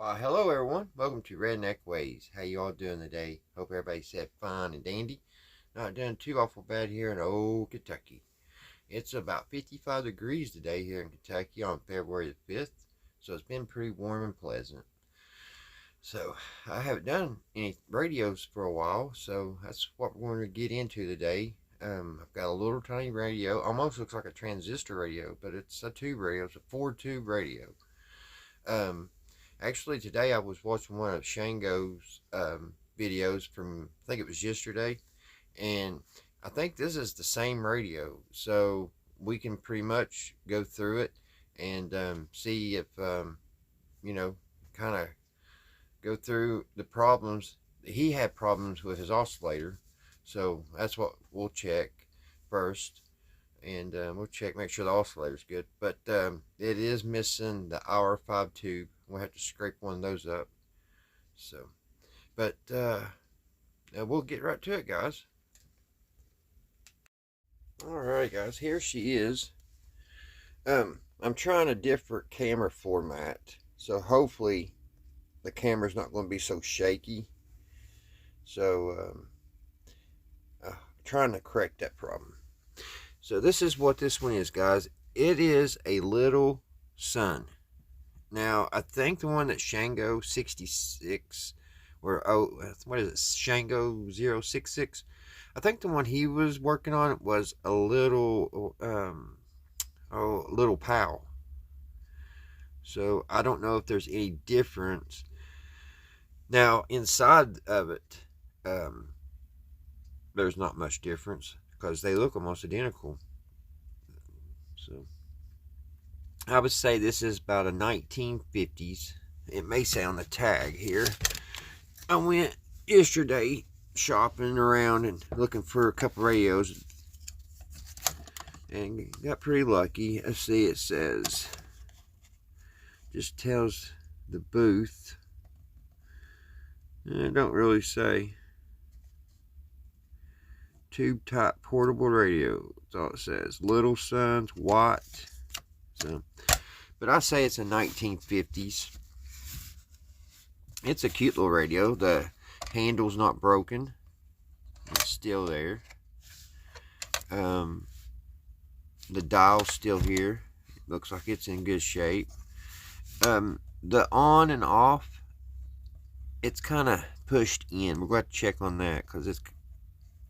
Well, hello everyone. Welcome to Redneck Ways. How you all doing today? Hope everybody said fine and dandy. Not doing too awful bad here in old Kentucky. It's about 55 degrees today here in Kentucky on February the 5th, so it's been pretty warm and pleasant. So I haven't done any radios for a while, so that's what we're going to get into today. I've got a little tiny radio, almost looks like a transistor radio, but it's a tube radio. It's a 4-tube radio. Actually, today I was watching one of Shango's videos from, I think it was yesterday, and I think this is the same radio, so we can pretty much go through it and see if, kind of go through the problems. He had problems with his oscillator, so that's what we'll check first. And we'll check, make sure the oscillator's good. But it is missing the R5 tube. We'll have to scrape one of those up. So, but we'll get right to it, guys. Alright, guys, here she is. I'm trying a different camera format, so hopefully the camera's not going to be so shaky. So, trying to correct that problem. So this is what this one is, guys. It is a little sun. Now, I think the one that Shango 66, or what is it, Shango 066? I think the one he was working on was a little, little PAL. So I don't know if there's any difference. Now, inside of it, there's not much difference, because they look almost identical. So I would say this is about a 1950s. It may say on the tag here. I went yesterday shopping around and looking for a couple radios and got pretty lucky. I see it says, just tells the booth. It don't really say. Tube type portable radio. That's all it says. Little Suns, Watt. So, but I say it's a 1950s. It's a cute little radio. The handle's not broken. It's still there. The dial's still here. It looks like it's in good shape. The on and off, it's kind of pushed in. We're going to check on that because it's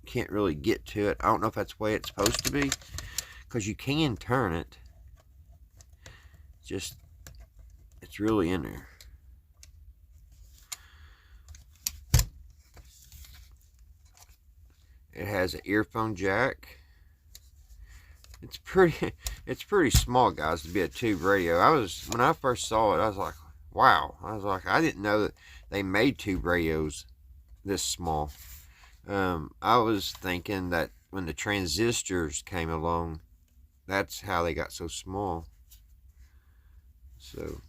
can't really get to it. I don't know if that's the way it's supposed to be, because you can turn it. Just, it's really in there. It has an earphone jack. It's pretty small, guys, to be a tube radio. When I first saw it, I was like, wow. I didn't know that they made tube radios this small. I was thinking that when the transistors came along, that's how they got so small. So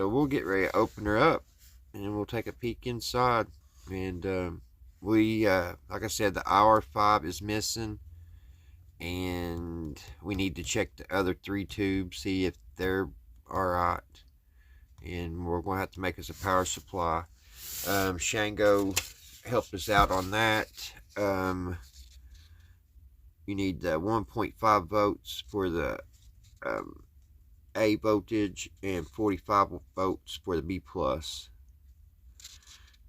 we'll get ready to open her up, and we'll take a peek inside. And like I said, the R5 is missing, and we need to check the other 3 tubes, see if they're alright. And we're going to have to make us a power supply. Shango helped us out on that. You need 1.5 volts for the A voltage and 45 volts for the B plus.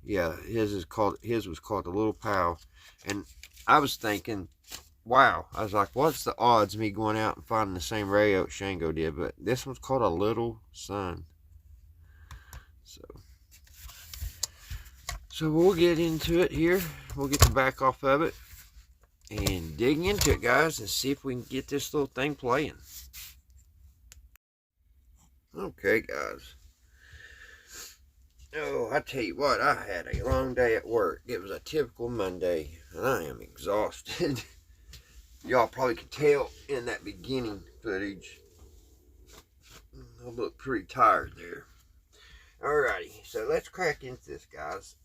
Yeah, his was called the Little PAL. And I was thinking, wow, I was like, what's the odds of me going out and finding the same radio that Shango did? But this one's called a Little Sun. So we'll get into it here. We'll get the back off of it and dig into it, guys, and see if we can get this little thing playing. Okay, guys. Oh, I tell you what, I had a long day at work. It was a typical Monday, and I am exhausted. Y'all probably could tell in that beginning footage. I look pretty tired there. Alrighty, so let's crack into this, guys.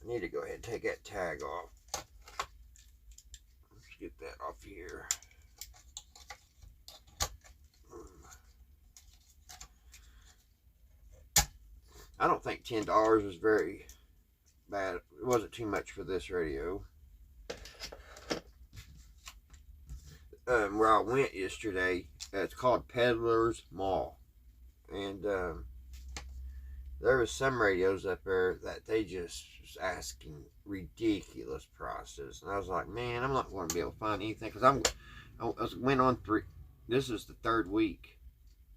I need to go ahead and take that tag off. Let's get that off here. I don't think $10 was very bad. It wasn't too much for this radio. Where I went yesterday, it's called Peddler's Mall, and there was some radios up there that they just was asking ridiculous prices, and I was like, man, I'm not going to be able to find anything because I went on three. This is the third week.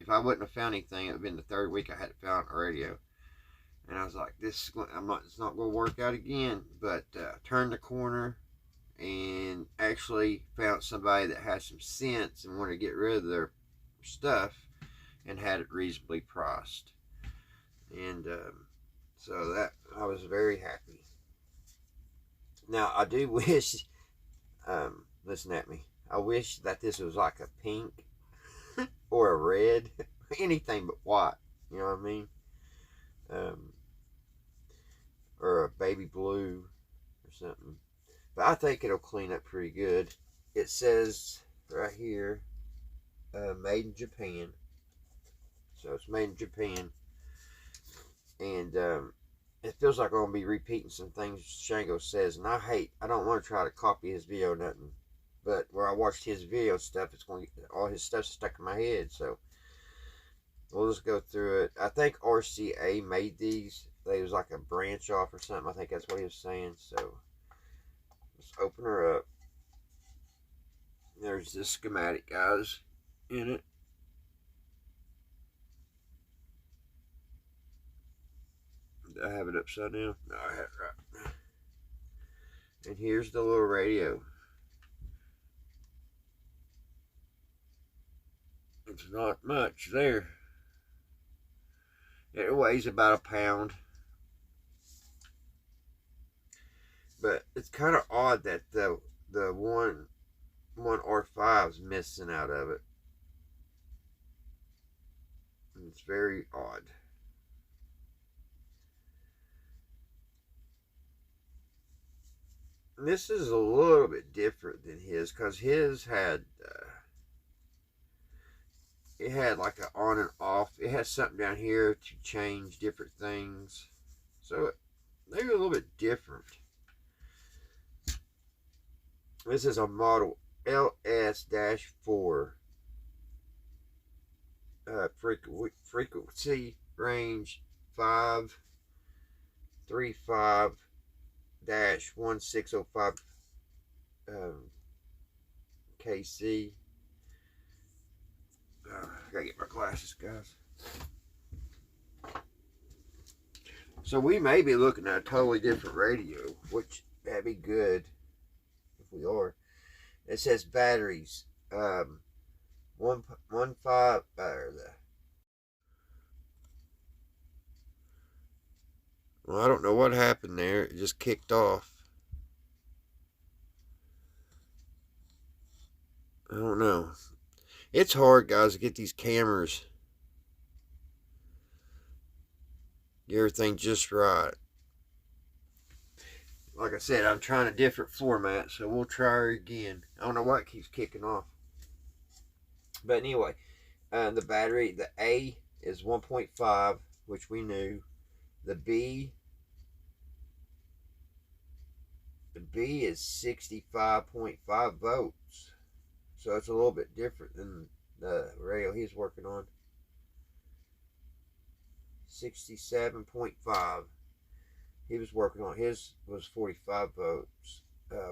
If I wouldn't have found anything, it would have been the third week I hadn't found a radio. And I was like, it's not going to work out again. But turned the corner and actually found somebody that has some sense and wanted to get rid of their stuff and had it reasonably priced. And so that I was very happy. Now, I do wish, listen at me, I wish that this was like a pink or a red, anything but white, you know what I mean? Or a baby blue or something. But I think it'll clean up pretty good. It says right here, made in Japan. So it's made in Japan. And it feels like I'm going to be repeating some things Shango says. And I don't want to try to copy his video or nothing. But where I watched his video stuff, it's going to get, all his stuff's stuck in my head. So we'll just go through it. I think RCA made these. They was like a branch off or something. I think that's what he was saying. So let's open her up. There's this schematic, guys, in it. Did I have it upside down? No, I have it right. And here's the little radio. It's not much there. It weighs about a pound. But it's kind of odd that the one R5 is missing out of it. It's very odd. And this is a little bit different than his, because his had it had like an on and off. It has something down here to change different things. So they were a little bit different. This is a model LS-4. Frequency range 535-1605 KC. I gotta get my glasses, guys. So we may be looking at a totally different radio, which that'd be good if we are. It says batteries, well, I don't know what happened there. It just kicked off. I don't know. It's hard, guys, to get these cameras, get everything just right. Like I said, I'm trying a different format, so we'll try her again. I don't know why it keeps kicking off. But anyway, the battery, the A is 1.5, which we knew. The B is 65.5 volts. So it's a little bit different than the radio he's working on. 67.5. He was working on, his was 45 volts.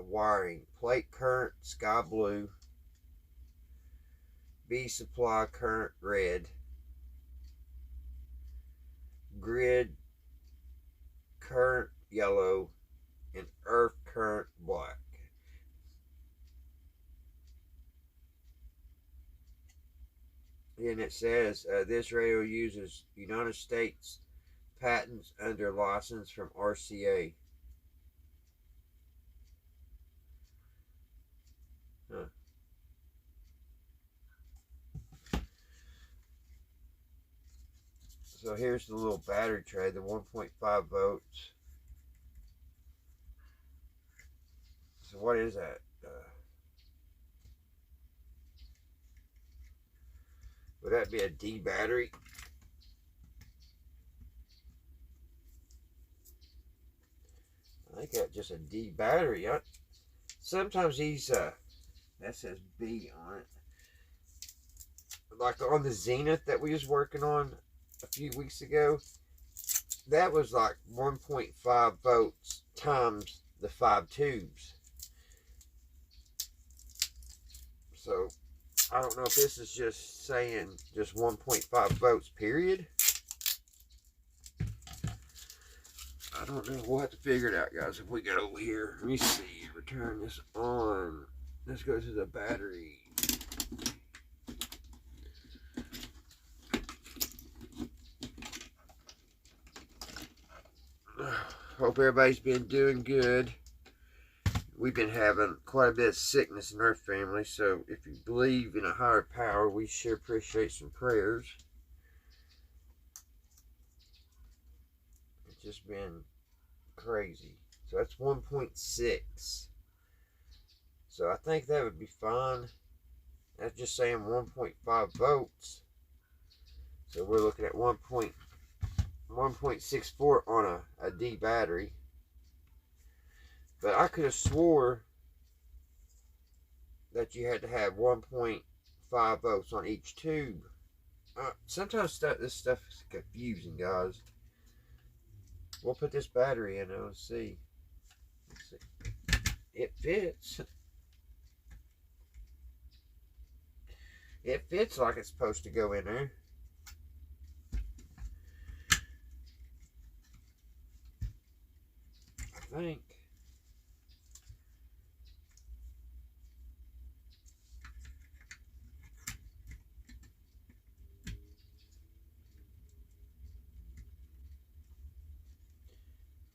Wiring, plate current, sky blue. B supply current, red. Grid current, yellow. And earth current, black. And it says this radio uses United States patents under license from RCA. Huh. So here's the little battery tray, the 1.5 volts. So what is that? Would that be a D battery? think that's just a D battery. Sometimes these, that says B on it. Like on the Zenith that we was working on a few weeks ago, that was like 1.5 volts times the 5 tubes. So I don't know if this is just saying just 1.5 volts period. I don't know. We'll have to figure it out, guys. If we get over here, let me see. Return this on. Let's go to the battery. Hope everybody's been doing good. We've been having quite a bit of sickness in our family, so if you believe in a higher power, we sure appreciate some prayers. It's just been crazy. So that's 1.6. So I think that would be fine. That's just saying 1.5 volts. So we're looking at 1.64 on a D battery. But I could have swore that you had to have 1.5 volts on each tube. Sometimes this stuff is confusing, guys. We'll put this battery in and let's see. It fits. It fits like it's supposed to go in there. I think.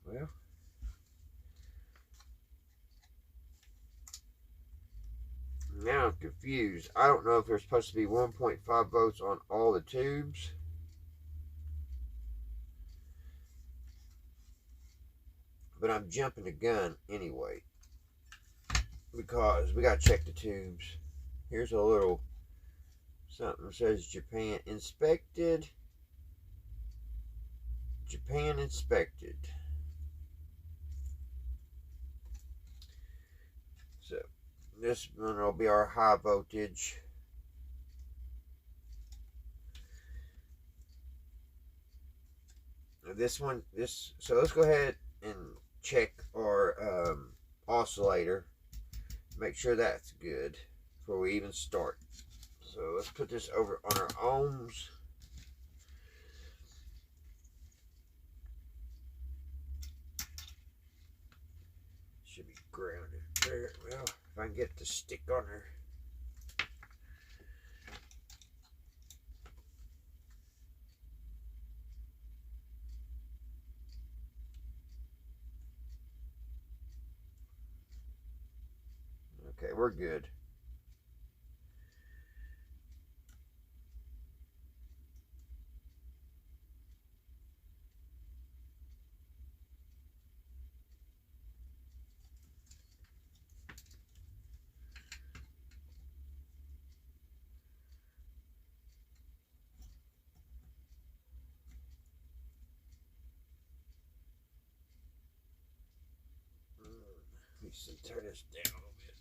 Well, now I'm confused. I don't know if there's supposed to be 1.5 volts on all the tubes. But I'm jumping the gun anyway, because we got to check the tubes. Here's a little something that says Japan inspected. Japan inspected. So this one will be our high voltage. So let's go ahead and check our oscillator. Make sure that's good before we even start. So let's put this over on our ohms. Should be grounded there. Well, if I can get the stick on there. Okay, we're good. Let me see, turn this down a little bit.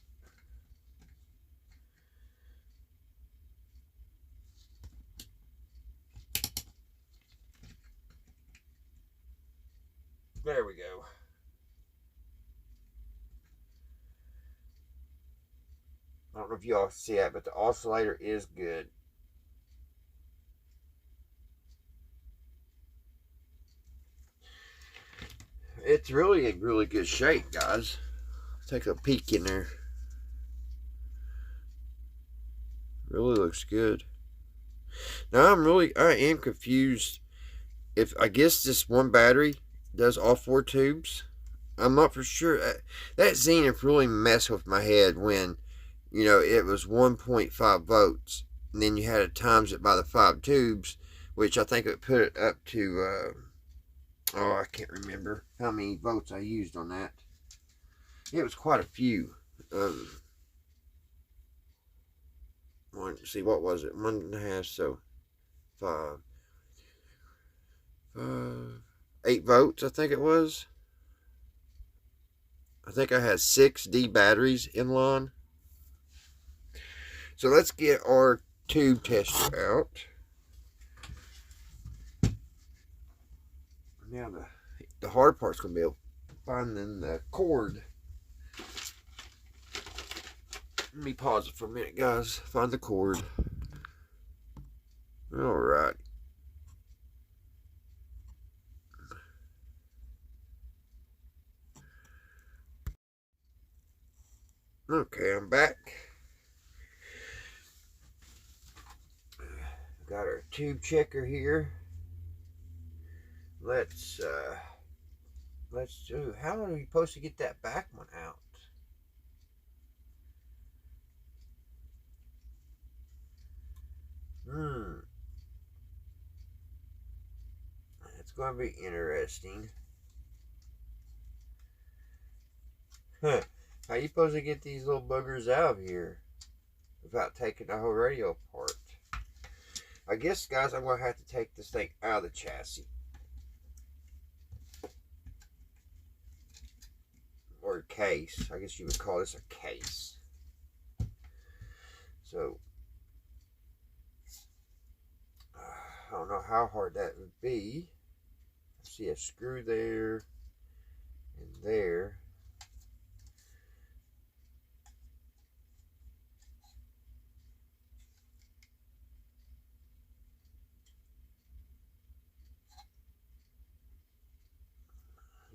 There we go. I don't know if you all see that, but the oscillator is good. It's really in really good shape, guys. Take a peek in there. Really looks good. Now I am confused. If I guess this one battery does all 4 tubes. I'm not for sure. That Zenith really messed with my head when, it was 1.5 volts. And then you had to times it by the 5 tubes, which I think it put it up to, I can't remember how many volts I used on that. It was quite a few. See, what was it? 1.5, so 5. 8 volts, I think it was. I think I had 6D batteries in line. So let's get our tube tester out. Now the hard part's going to be finding the cord. Let me pause it for a minute, guys. Find the cord. Alright. Okay, I'm back. Got our tube checker here. Let's do. How are we supposed to get that back one out? It's going to be interesting. Huh. How you supposed to get these little buggers out of here without taking the whole radio apart? I guess, guys, I'm going to have to take this thing out of the chassis. Or case. I guess you would call this a case. So, I don't know how hard that would be. I see a screw there and there.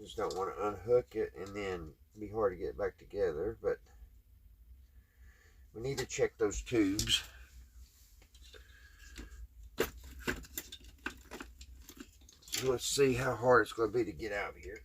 Just don't want to unhook it and then be hard to get back together, but we need to check those tubes. So let's see how hard it's going to be to get out of here.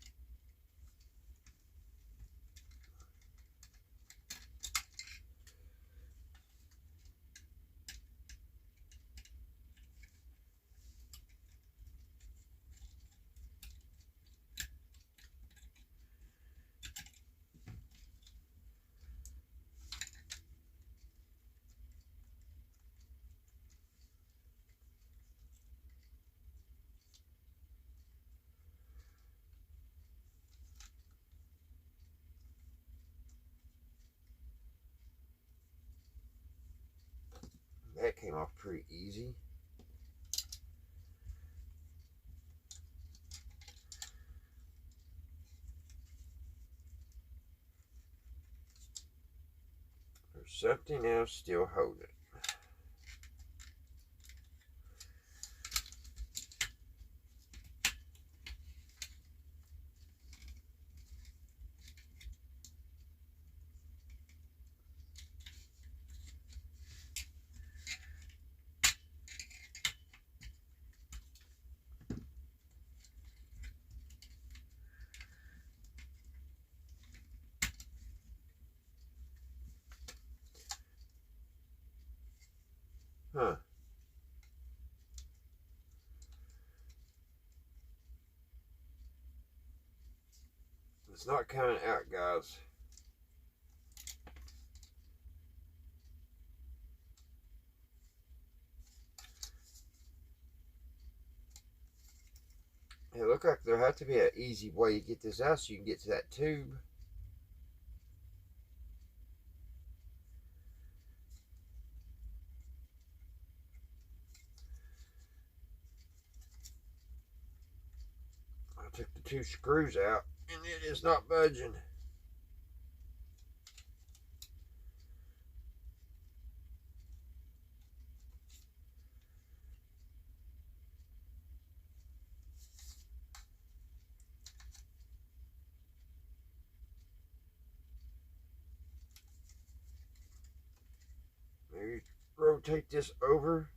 That came off pretty easy. There's something else still holding it. Huh. It's not coming out, guys. It looks like there has to be an easy way to get this out so you can get to that tube. I took the 2 screws out and it is not budging. Maybe rotate this over.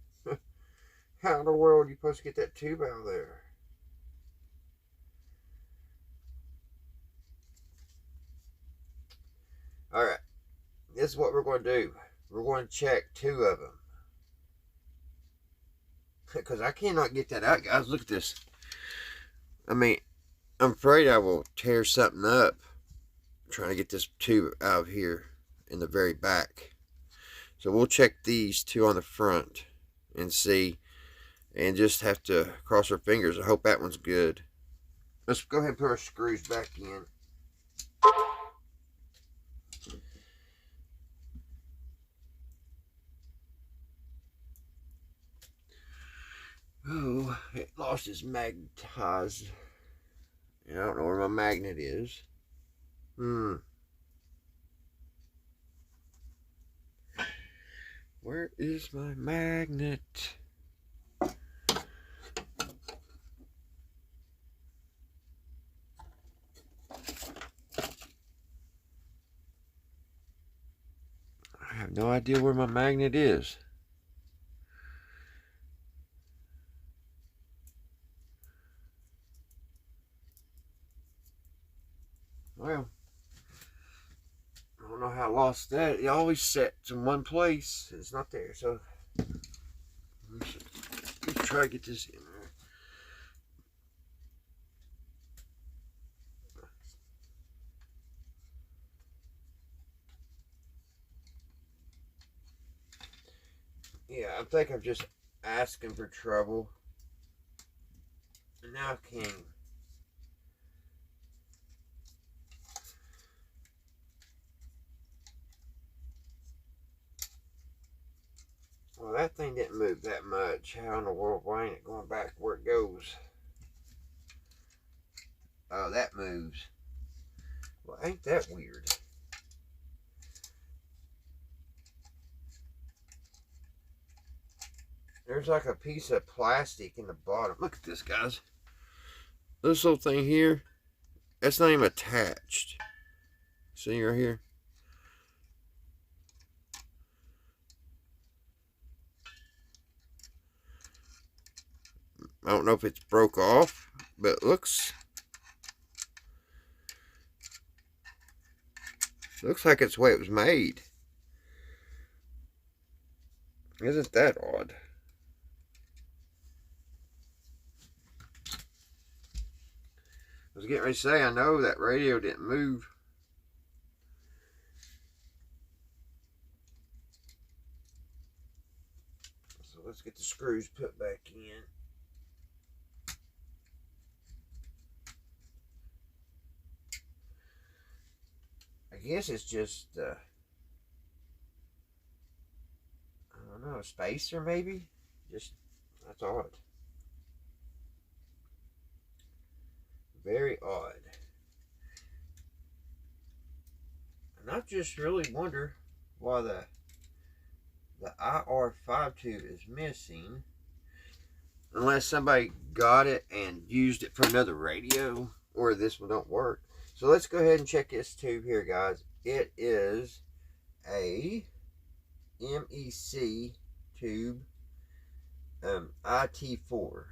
How in the world are you supposed to get that tube out of there? Alright, this is what we're going to do. We're going to check 2 of them. Because I cannot get that out, guys. Look at this. I mean, I'm afraid I will tear something up trying to get this tube out of here in the very back. So we'll check these 2 on the front and see, and just have to cross our fingers. I hope that one's good. Let's go ahead and put our screws back in. Oh, it lost its magnetized. And I don't know where my magnet is. Where is my magnet? I have no idea where my magnet is. Well, I don't know how I lost that. It always sets in one place. It's not there, so let's try to get this in there. Yeah, I think I'm just asking for trouble. And now I can. Well, that thing didn't move that much. How in the world, why ain't it going back where it goes? Oh, that moves. Well, ain't that weird? There's like a piece of plastic in the bottom. Look at this, guys. This little thing here, that's not even attached. See right here? I don't know if it's broke off, but it looks like it's the way it was made. Isn't that odd? I was getting ready to say, I know that radio didn't move. So let's get the screws put back in. I guess it's just, I don't know, a spacer maybe? Just, that's odd. Very odd. And I just really wonder why the IR5 tube is missing. Unless somebody got it and used it for another radio, or this one don't work. So let's go ahead and check this tube here, guys. It is a MEC tube, IT4.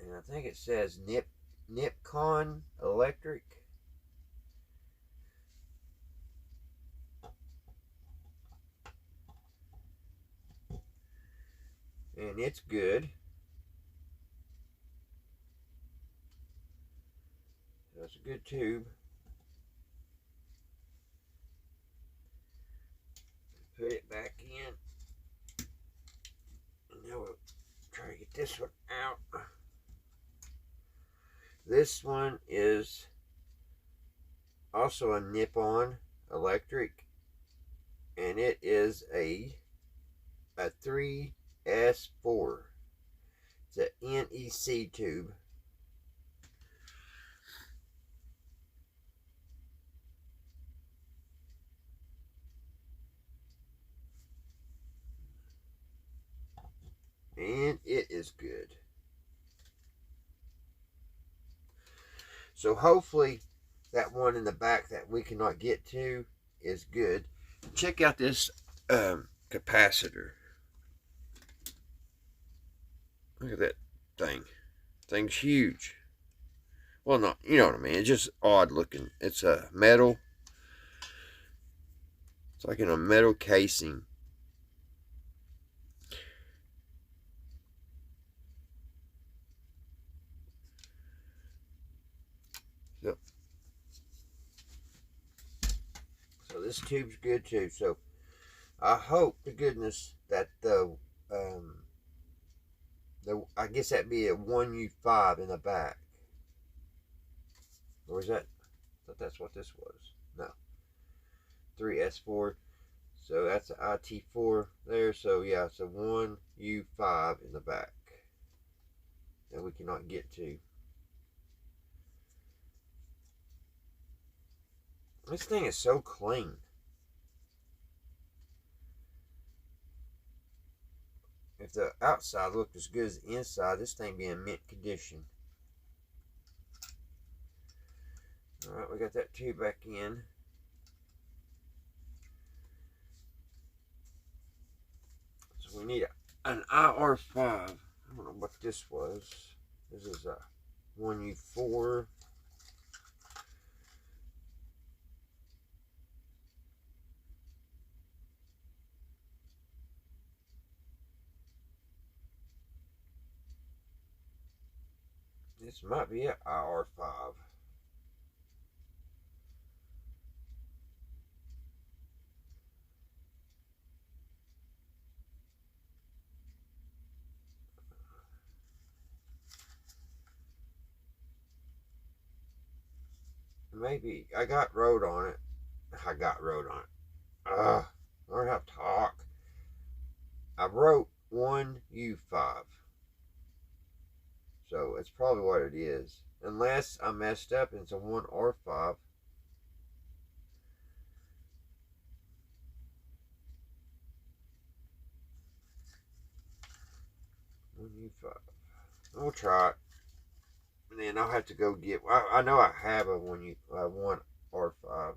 And I think it says Nipcon Electric. And it's good. That's a good tube. Put it back in. And now we'll try to get this one out. This one is also a Nippon Electric, and it is a 3S4. It's an NEC tube. And it is good. So hopefully that one in the back that we cannot get to is good. Check out this capacitor. Look at that thing. Thing's huge. Well, not, you know what I mean. It's just odd looking. It's a metal. It's like in a metal casing. So this tube's good too. So I hope to goodness that I guess that'd be a 1U5 in the back. Or is that? I thought that's what this was. No. 3S4. So that's an IT4 there. So yeah, it's a 1U5 in the back that we cannot get to. This thing is so clean. If the outside looked as good as the inside, this thing be in mint condition. Alright, we got that tube back in. So we need an IR5. I don't know what this was. This is a 1U4. This might be an IR5. Maybe. I got road on it. Learn how to talk. I wrote 1U5. So it's probably what it is. Unless I messed up and it's a 1R5. We'll try it. And then I'll have to go get. I know I have a 1R5.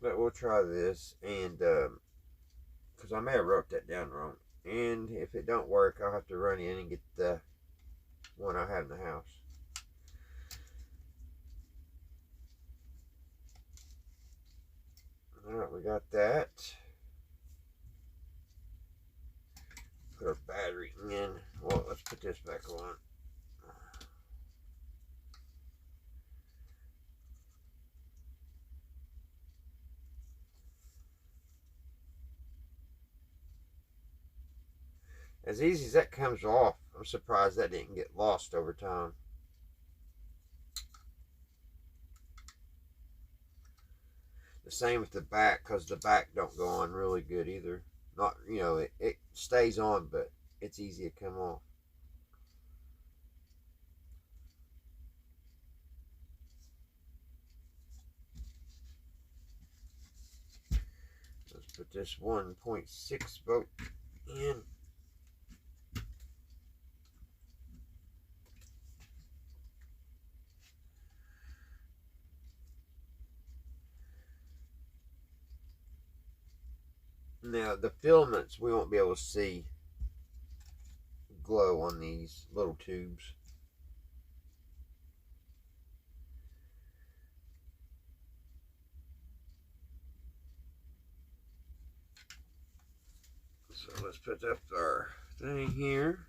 But we'll try this, and because I may have wrote that down wrong. And if it don't work, I'll have to run in and get the one I have in the house. Alright, we got that. Put our battery in. Well, let's put this back on. As easy as that comes off, I'm surprised that didn't get lost over time. The same with the back, because the back don't go on really good either. Not, it stays on, but it's easy to come off. Let's put this 1.6 volt in. Now, the filaments we won't be able to see glow on these little tubes. So let's put up our thing here.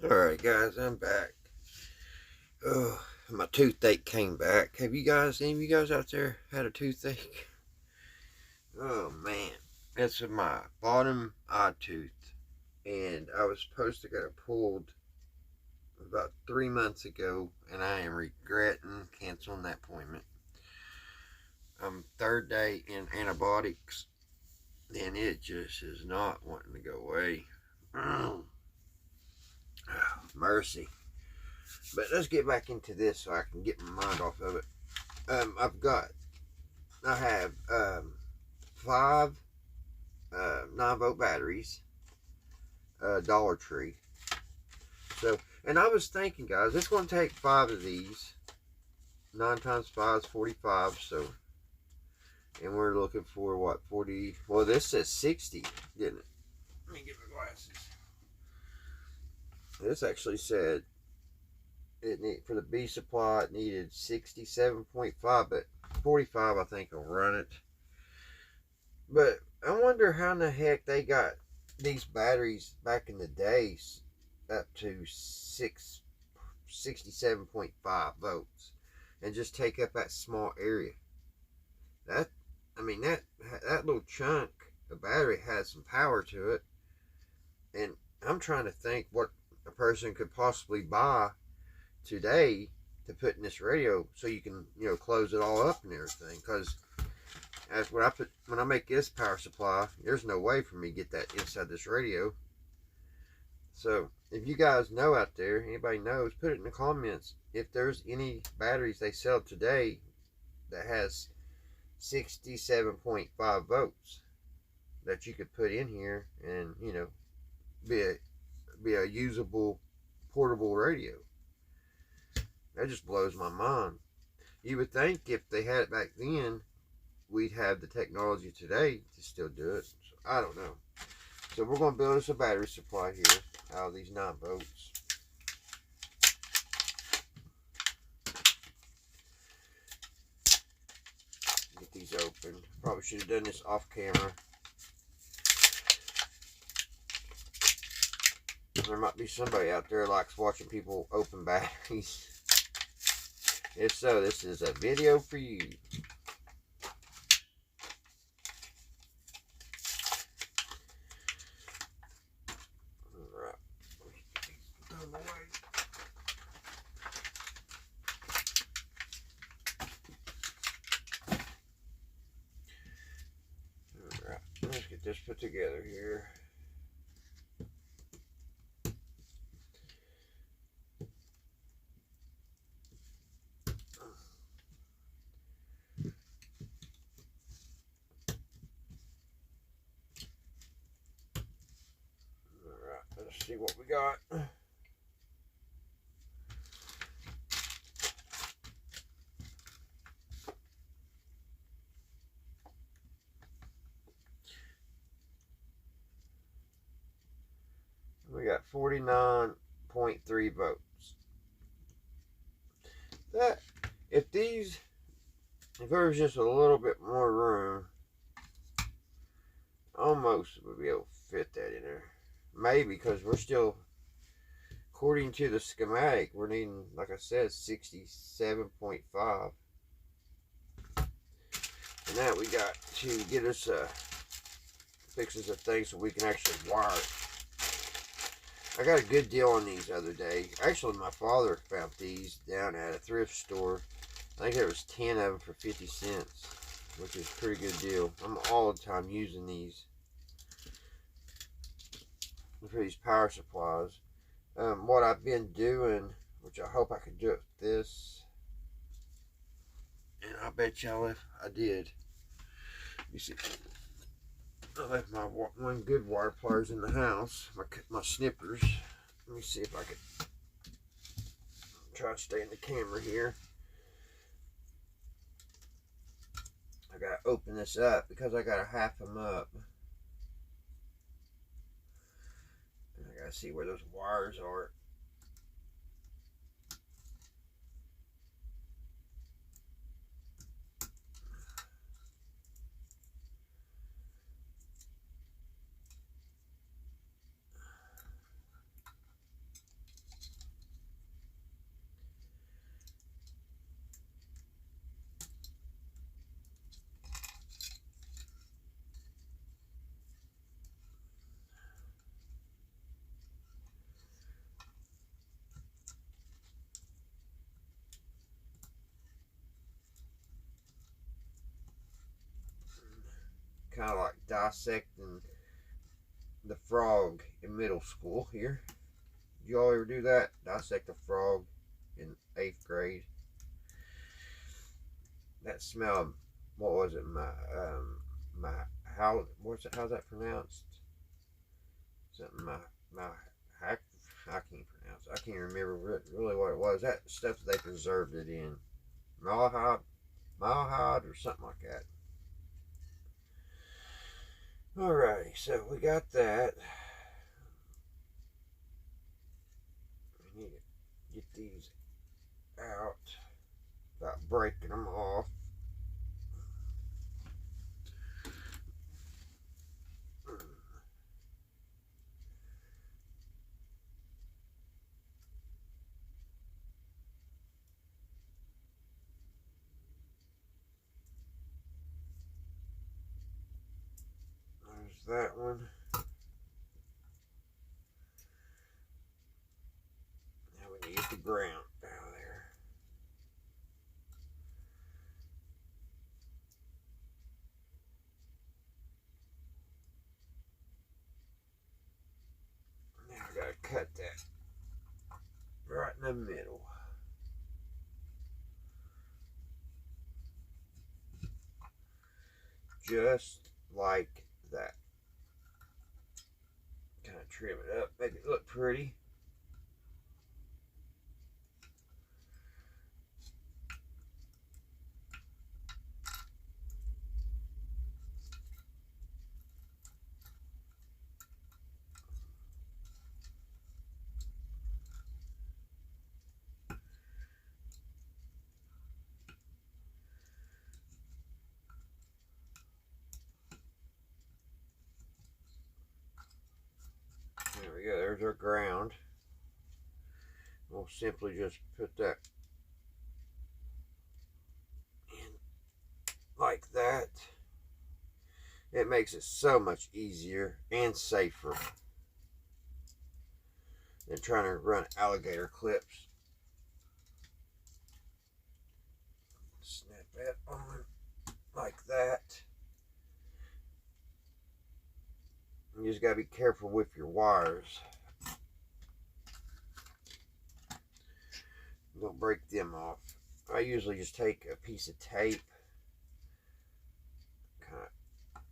Alright guys, I'm back. Oh, my toothache came back. Any of you guys out there had a toothache? Oh man, it's my bottom eye tooth, and I was supposed to get it pulled about 3 months ago, and I am regretting canceling that appointment. I'm third day in antibiotics, and it just is not wanting to go away. Oh, mercy. But let's get back into this so I can get my mind off of it. I have 5 9-volt batteries, Dollar Tree. So, and I was thinking, guys, it's going to take 5 of these. 9 times 5 is 45. So, and we're looking for what, 40? Well, this says 60, didn't it? Let me get my glasses. This actually said for the B supply it needed 67.5, but 45 I think will run it. But I wonder how in the heck they got these batteries back in the days up to 67.5 volts and just take up that small area. That that little chunk of battery has some power to it, and I'm trying to think what a person could possibly buy today to put in this radio so you can, close it all up and everything. Because as when I make this power supply, there's no way for me to get that inside this radio. So if you guys know out there, anybody knows, put it in the comments if there's any batteries they sell today that has 67.5 volts that you could put in here and be a usable portable radio. That just blows my mind. You would think if they had it back then, we'd have the technology today to still do it. So, I don't know. So we're going to build us a battery supply here out of these 9 volts. Get these open. Probably should have done this off camera. There might be somebody out there who likes watching people open batteries. If so, this is a video for you. Alright. Throw them away. Alright, let's get this put together here. Let's see what we got. We got 49.3 votes. That if there was just a little bit more room, almost would be able to fit that in there. Maybe because we're still, according to the schematic, we're needing, like I said, 67.5. And now we got to get us fixes of things so we can actually wire it. I got a good deal on these the other day. Actually, my father found these down at a thrift store. I think there was 10 of them for 50 cents, which is a pretty good deal. I'm all the time using these for these power supplies. What I've been doing, which I hope I could do it with this, and I bet y'all if I did. You see, I left my one good wire pliers in the house, my snippers. Let me see if I could try to stay in the camera here. I gotta open this up because I gotta half them up. I gotta see where those wires are. Kind of like dissecting the frog in middle school here. Did y'all ever do that? Dissect a frog in 8th grade. That smelled, what was it? How's that pronounced? Something I can't pronounce it. I can't remember really what it was. That stuff they preserved it in. Malahide or something like that. Alrighty, so we got that. We need to get these out without breaking them off. ground down there. Now I gotta cut that right in the middle. Just like that. Kind of trim it up, make it look pretty. There we go, there's our ground. We'll simply just put that in like that. It makes it so much easier and safer than trying to run alligator clips. Snap that on like that. You just gotta be careful with your wires. Don't break them off. I usually just take a piece of tape, kind of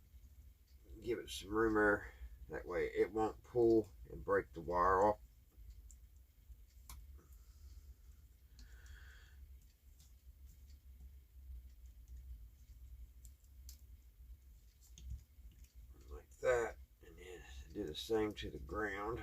give it some room there. That way it won't pull and break the wire off. Like that. And then do the same to the ground.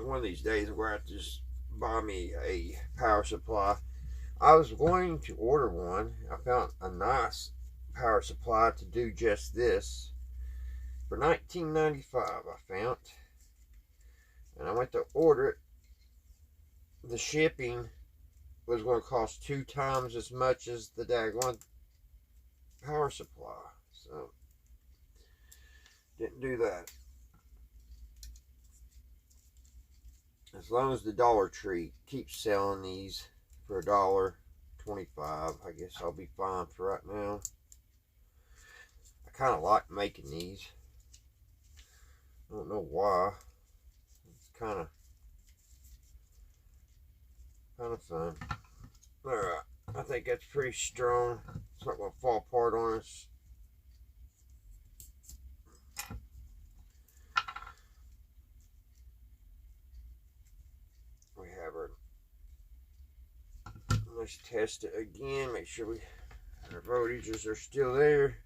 One of these days I'm going to have to just buy me a power supply. I was going to order one. I found a nice power supply to do just this for $19.95 I found. And I went to order it. The shipping was going to cost 2 times as much as the daggone power supply. So, didn't do that. As long as the Dollar Tree keeps selling these for $1.25, I guess I'll be fine for right now. I kind of like making these. I don't know why. It's kind of fun. Alright, I think that's pretty strong. It's not going to fall apart on us. We have our, let's test it again, make sure our voltages are still there.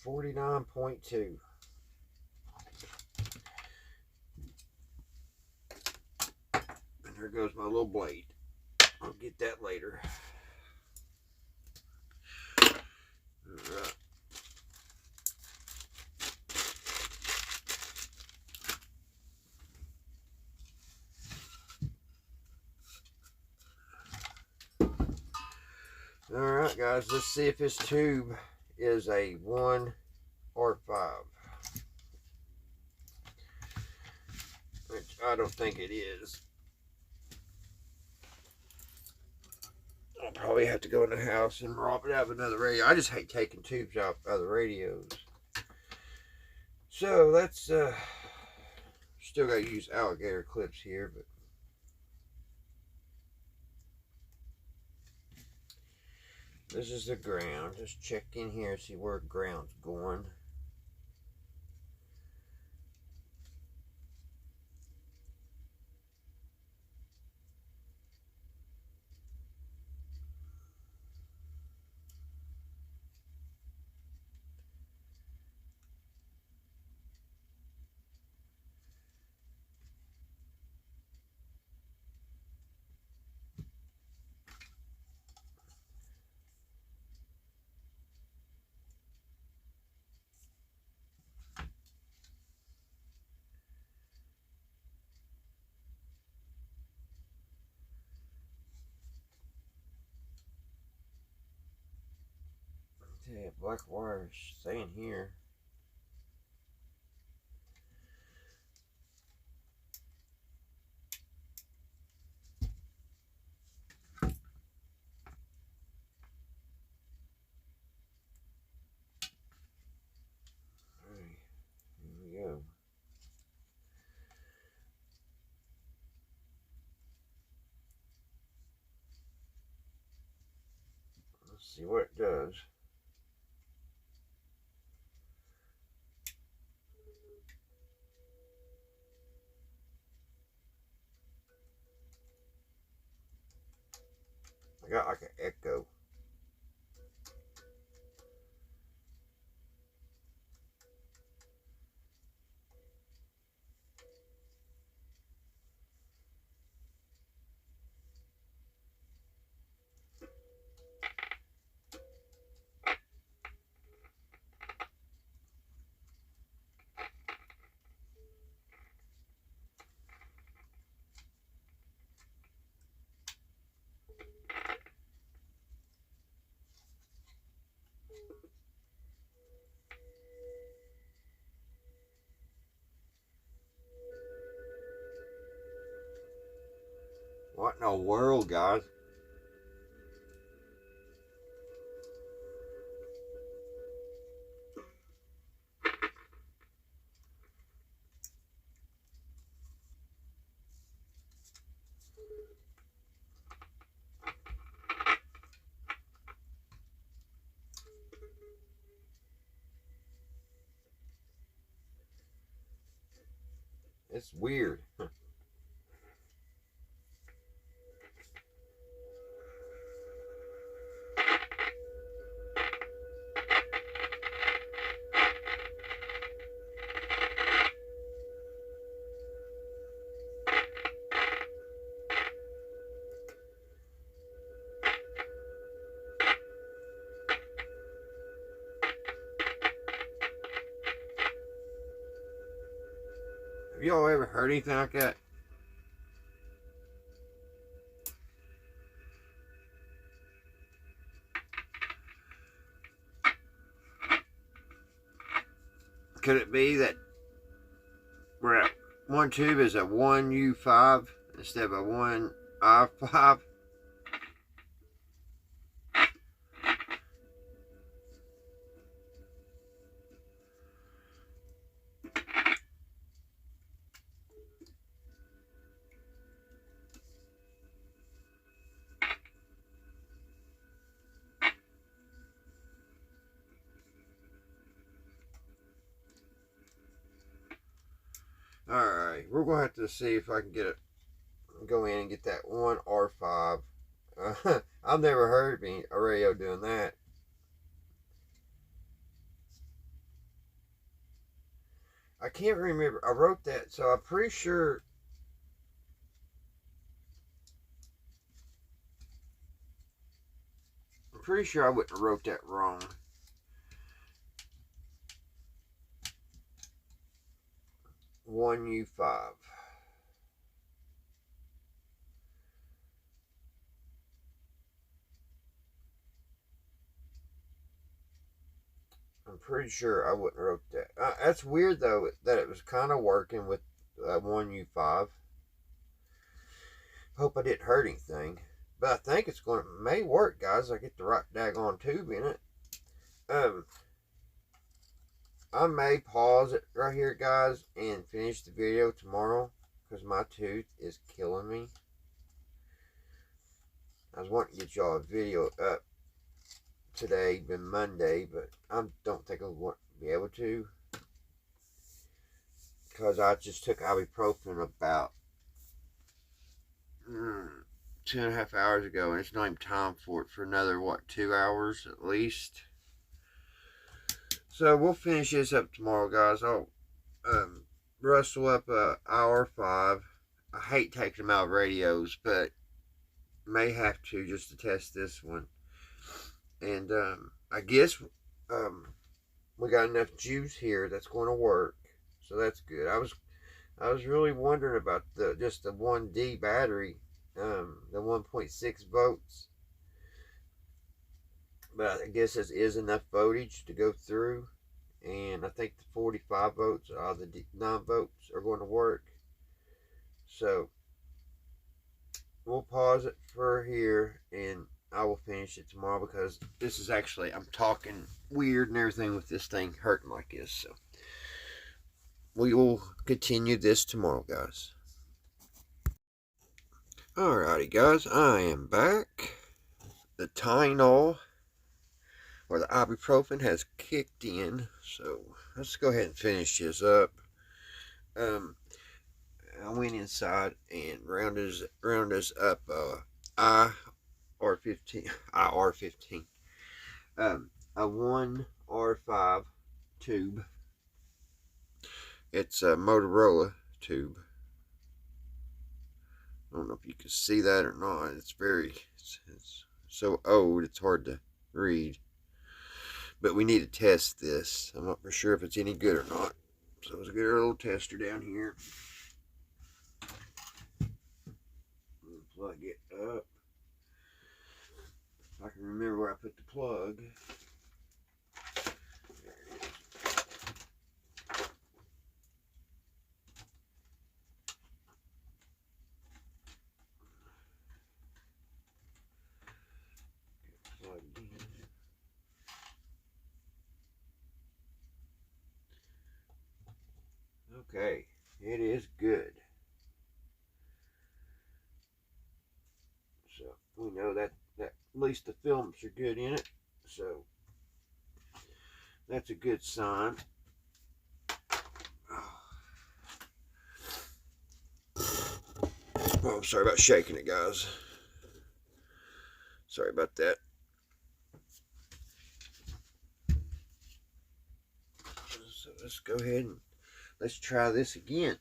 $49.2. And there goes my little blade. I'll get that later. Alright. Alright guys, let's see if this tube is a 1 or 5. I don't think it is. I'll probably have to go in the house and rob it out of another radio. I just hate taking tubes out of the radios. So let's still got to use alligator clips here, but this is the ground. Just check in here, see where ground's going. Yeah, black wire staying here. Alright, here we go. Let's see what it does. I got like an echo. What in the world, guys? It's weird. Have y'all ever heard anything like that? Could it be that we're at one tube is a 1U5 instead of a 1I5? Alright, we're going to have to see if I can get it, go in and get that 1R5. I've never heard a radio doing that. I can't remember. I wrote that, so I'm pretty sure. I'm pretty sure I wouldn't have wrote that wrong. One U5. I'm pretty sure I wouldn't have wrote that. That's weird though that it was kind of working with 1U5. Hope I didn't hurt anything. But I think it's going to may work, guys. I get the right daggone tube in it. I may pause it right here, guys, and finish the video tomorrow because my tooth is killing me. I was wanting to get y'all a video up today, been Monday, but I don't think I'll be able to because I just took ibuprofen about 2.5 hours ago, and it's not even time for it for another, what, 2 hours at least. So we'll finish this up tomorrow, guys. I'll rustle up hour 5. I hate taking them out of radios, but may have to just to test this one. And I guess we got enough juice here that's going to work, so that's good. I was really wondering about just the 1D battery, the 1.6 volts, but I guess this is enough voltage to go through, and I think the 45 volts out of the 9 volts are going to work. So we'll pause it for here, and I will finish it tomorrow because this is actually, I'm talking weird and everything with this thing hurting like this. So we will continue this tomorrow, guys. Alrighty, guys, I am back. The Tylenol, or the ibuprofen, has kicked in, so let's go ahead and finish this up. I went inside and round us up IR15, a 1R5 tube. It's a Motorola tube. I don't know if you can see that or not. It's so old it's hard to read. But we need to test this. I'm not for sure if it's any good or not. So let's get our little tester down here. Plug it up. If I can remember where I put the plug. There it is. Get plugged in. Okay, it is good. So we know that at least the films are good in it. So that's a good sign. Oh, I'm sorry about shaking it, guys. Sorry about that. So let's go ahead and let's try this again.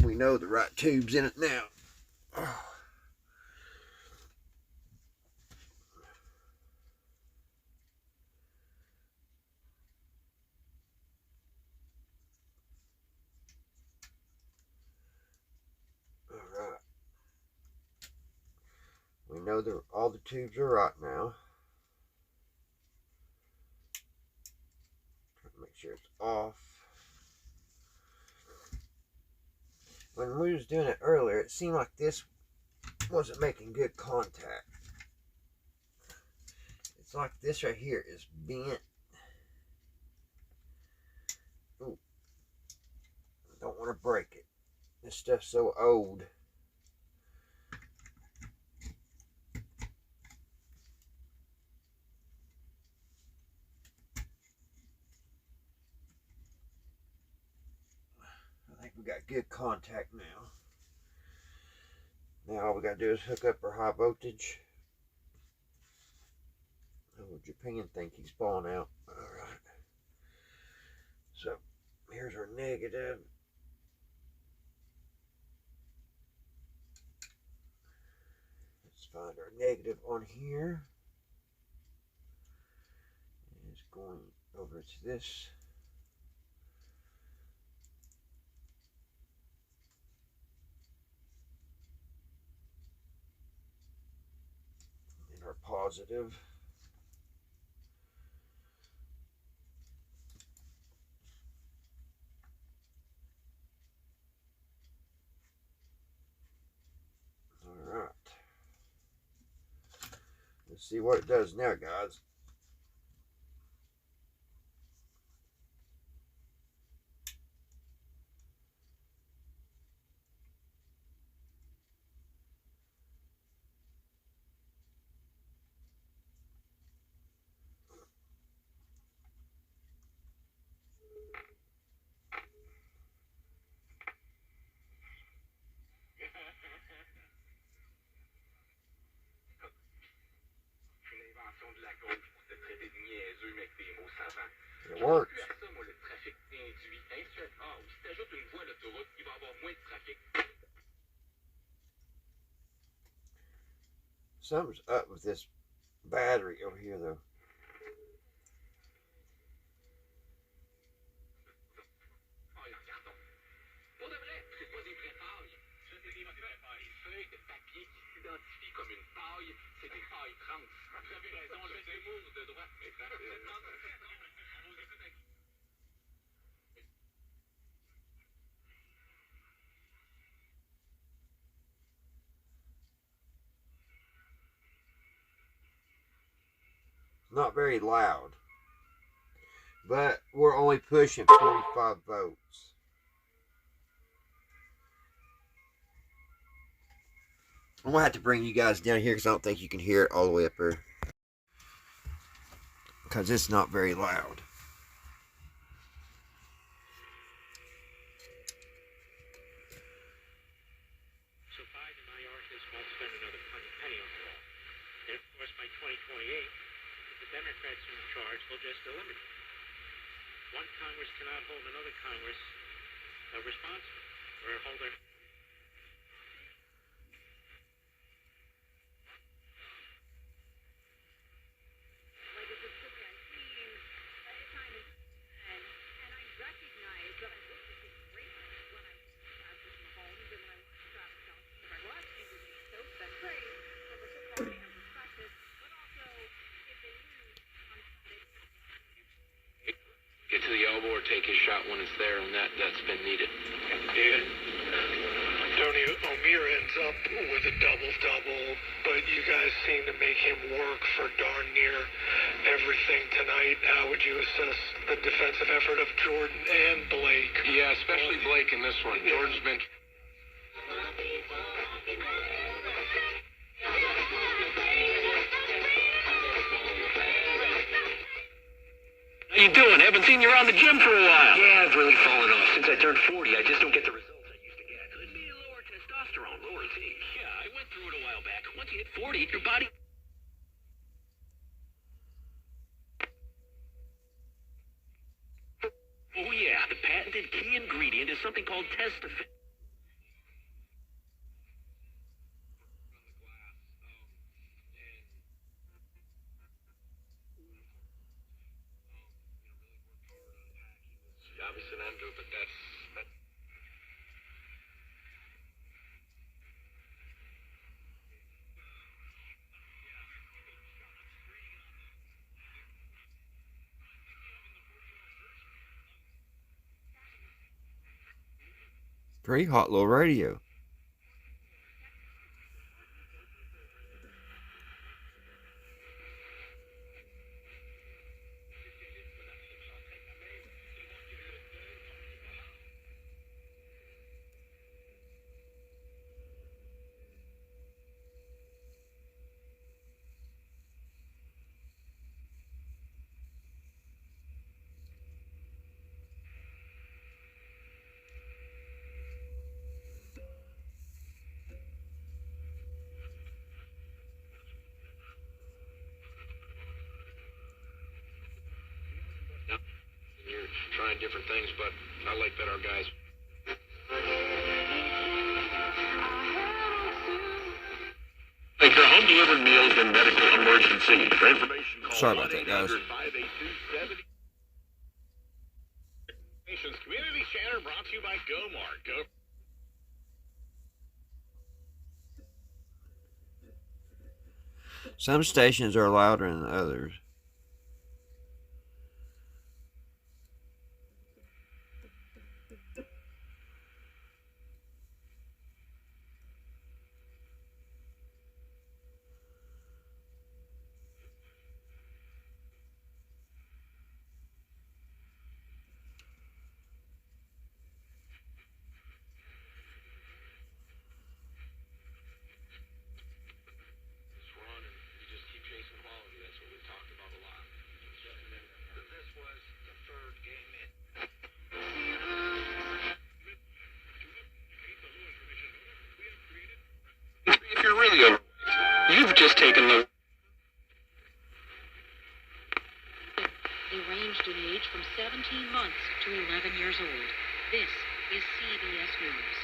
We know the right tube's in it now. Oh. Alright. We know that all the tubes are right now. Make sure it's off. When we was doing it earlier, it seemed like this wasn't making good contact. It's like this right here is bent. Ooh. I don't want to break it. This stuff's so old. I think we got good contact now. Now all we got to do is hook up our high voltage. Oh, Japan think he's falling out. Alright. So here's our negative. Let's find our negative on here. It's going over to this. And our positive. Let's see what it does now, guys. It works. Something's up with this battery over here, though. Not very loud, but we're only pushing 45 volts. I'm gonna have to bring you guys down here because I don't think you can hear it all the way up here, because it's not very loud. So Biden and my artists won't spend another penny on the wall. And of course, by 2028, if the Democrats are in charge, they'll just eliminate it. One Congress cannot hold another Congress responsible or hold their. Get to the elbow or take his shot when it's there, and that's been needed. Yeah. Tony O'Meara ends up with a double-double, but you guys seem to make him work for darn near everything tonight. How would you assess the defensive effort of Jordan and Blake? Yeah, especially Blake in this one. Jordan's been... How you doing? Haven't seen you around the gym for a while. Yeah, I've really fallen off. Since I turned 40, I just don't get the results I used to get. Could be lower testosterone, lower T. Yeah, I went through it a while back. Once you hit 40, your body... Oh yeah, the patented key ingredient is something called testofen. Obviously an Andrew, but that's... Pretty hot little radio. You're trying different things, but I like that our guys... Like for home delivered meals and medical emergency. For information, call Sorry about that, guys. 1-800-582-70. Community Center brought to you by GoMart. Go. Some stations are louder than others. You've just taken the... They ranged in age from 17 months to 11 years old. This is CBS News.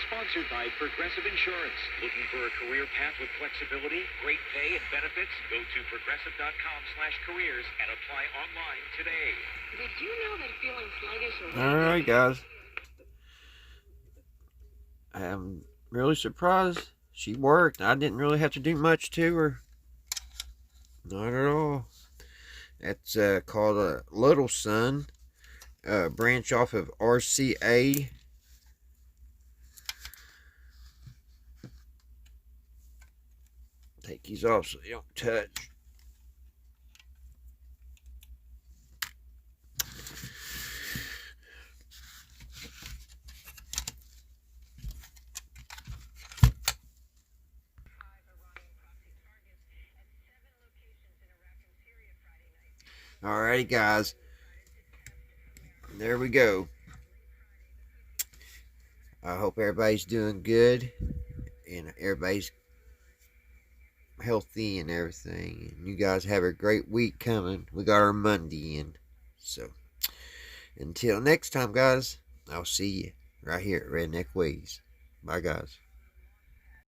Sponsored by Progressive Insurance. Looking for a career path with flexibility, great pay, and benefits? Go to progressive.com/careers and apply online today. Did you know that feeling sluggish or... Alright, guys. I'm really surprised she worked. I didn't really have to do much to her. Not at all. That's called a Little Sun. Branch off of RCA. Take these off so they don't touch. Alrighty, guys. There we go. I hope everybody's doing good and everybody's healthy and everything. And you guys have a great week coming. We got our Monday in. So, until next time, guys, I'll see you right here at Redneck Ways. Bye, guys.